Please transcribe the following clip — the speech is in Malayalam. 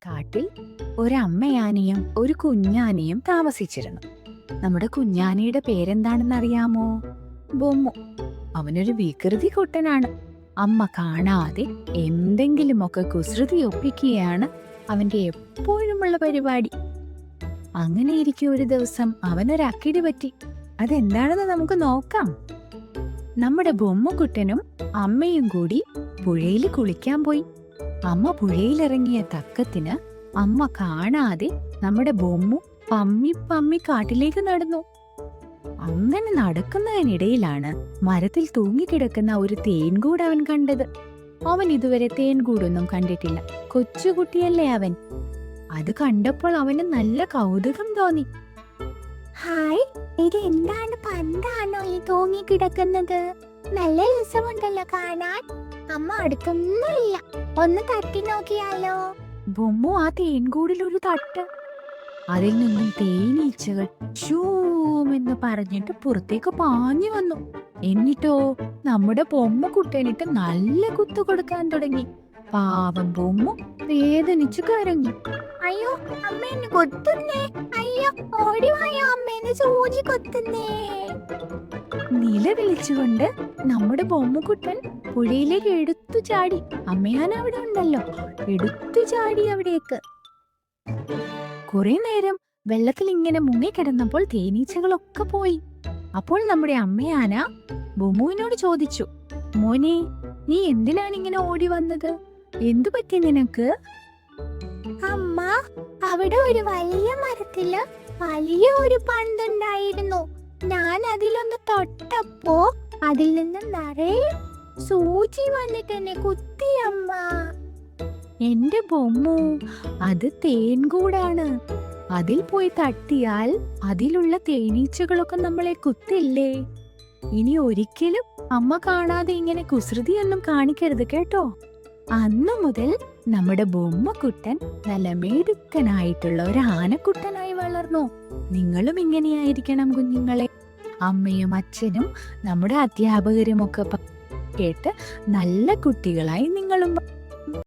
കാട്ടിൽ ഒരമ്മയാനയും ഒരു കുഞ്ഞാനയും താമസിച്ചിരുന്നു. നമ്മുടെ കുഞ്ഞാനയുടെ പേരെന്താണെന്നറിയാമോ? ബൊമ്മു. അവനൊരു വികൃതി കുട്ടനാണ്. അമ്മ കാണാതെ എന്തെങ്കിലുമൊക്കെ കുസൃതി ഒപ്പിക്കുകയാണ് അവന്റെ എപ്പോഴുമുള്ള പരിപാടി. അങ്ങനെയിരിക്കെ ഒരു ദിവസം അവനൊരു അക്കിടി പറ്റി. അതെന്താണെന്ന് നമുക്ക് നോക്കാം. നമ്മുടെ ബൊമ്മുകുട്ടനും അമ്മയും കൂടി പുഴയിൽ കുളിക്കാൻ പോയി. അമ്മ പുഴയിലിറങ്ങിയ തക്കത്തിന് അമ്മ കാണാതെ നമ്മുടെ ബൊമ്മു പമ്മി പമ്മി കാട്ടിലേക്ക് നടന്നു. അങ്ങനെ നടക്കുന്നതിനിടയിലാണ് മരത്തിൽ തൂങ്ങിക്കിടക്കുന്ന ഒരു തേൻകൂട് അവൻ കണ്ടത്. അവൻ ഇതുവരെ തേൻകൂടൊന്നും കണ്ടിട്ടില്ല. കൊച്ചുകുട്ടിയല്ലേ അവൻ. അത് കണ്ടപ്പോൾ അവന് നല്ല കൗതുകം തോന്നി. ഹായ്, ഇത് എന്താണ്? പന്താണോ ഈ തൂങ്ങിക്കിടക്കുന്നത്? നല്ല രസമുണ്ടല്ലോ കാണാൻ. അമ്മ അടുത്തൊന്നുമില്ല, ഒന്ന് തട്ടി നോക്കിയാലോ? ബൊമ്മു ആ തേൻകൂടിലൊരു തട്ട്. അതിൽ നിന്നും തേനീച്ചകൾ ഷൂമെന്ന് പറഞ്ഞിട്ട് പുറത്തേക്ക് പാഞ്ഞു വന്നു. എന്നിട്ടോ നമ്മുടെ ബൊമ്മുകുട്ടനിട്ട് നല്ല കുത്തു കൊടുക്കാൻ തുടങ്ങി. പാവം ബൊമ്മു വേദനിച്ചു കരഞ്ഞു. അയ്യോ, അമ്മ എന്നെ കൊത്തുന്നേ! അയ്യോ, ഓടിവായോ, അമ്മ എന്നെ സൂചി കൊത്തുന്നേ! നിലവിളിച്ചുകൊണ്ട് നമ്മുടെ ബൊമ്മുകുട്ടൻ പുഴയിലേക്ക് എടുത്തു ചാടി. അമ്മയാന അവിടെ ഉണ്ടല്ലോ, എടുത്തു ചാടി അവിടേക്ക്. കുറെ നേരം വെള്ളത്തിൽ ഇങ്ങനെ മുങ്ങിക്കിടന്നപ്പോൾ തേനീച്ചകളൊക്കെ പോയി. അപ്പോൾ നമ്മുടെ അമ്മയാന ബൊമ്മുവിനോട് ചോദിച്ചു, മോനെ, നീ എന്തിനാണ് ഇങ്ങനെ ഓടി വന്നത്? എന്തു പറ്റി നിനക്ക്? അമ്മ, അവിടെ ഒരു വലിയ മരത്തില് വലിയ ഒരു പന്തുണ്ടായിരുന്നു. ഞാൻ അതിലൊന്ന് തൊട്ടപ്പോ അതിൽ നിന്ന് നിറയെ സൂചി വന്നിട്ട് എന്നെ കുത്തി അമ്മ. എന്റെ ബൊമ്മു, അത് തേൻകൂടാണ്. അതിൽ പോയി തട്ടിയാൽ അതിലുള്ള തേനീച്ചകളൊക്കെ നമ്മളെ കുത്തില്ലേ. ഇനി ഒരിക്കലും അമ്മ കാണാതെ ഇങ്ങനെ കുസൃതിയൊന്നും കാണിക്കരുത് കേട്ടോ. അന്നു മുതൽ നമ്മുടെ ബൊമ്മക്കുട്ടൻ നല്ല മിടുക്കനായിട്ടുള്ള ഒരു ആനക്കുട്ടനായി വളർന്നു. നിങ്ങളും ഇങ്ങനെയായിരിക്കണം കുഞ്ഞുങ്ങളെ. അമ്മയും അച്ഛനും നമ്മുടെ അധ്യാപകരും ഒക്കെ കേട്ട് നല്ല കുട്ടികളായി നിങ്ങളും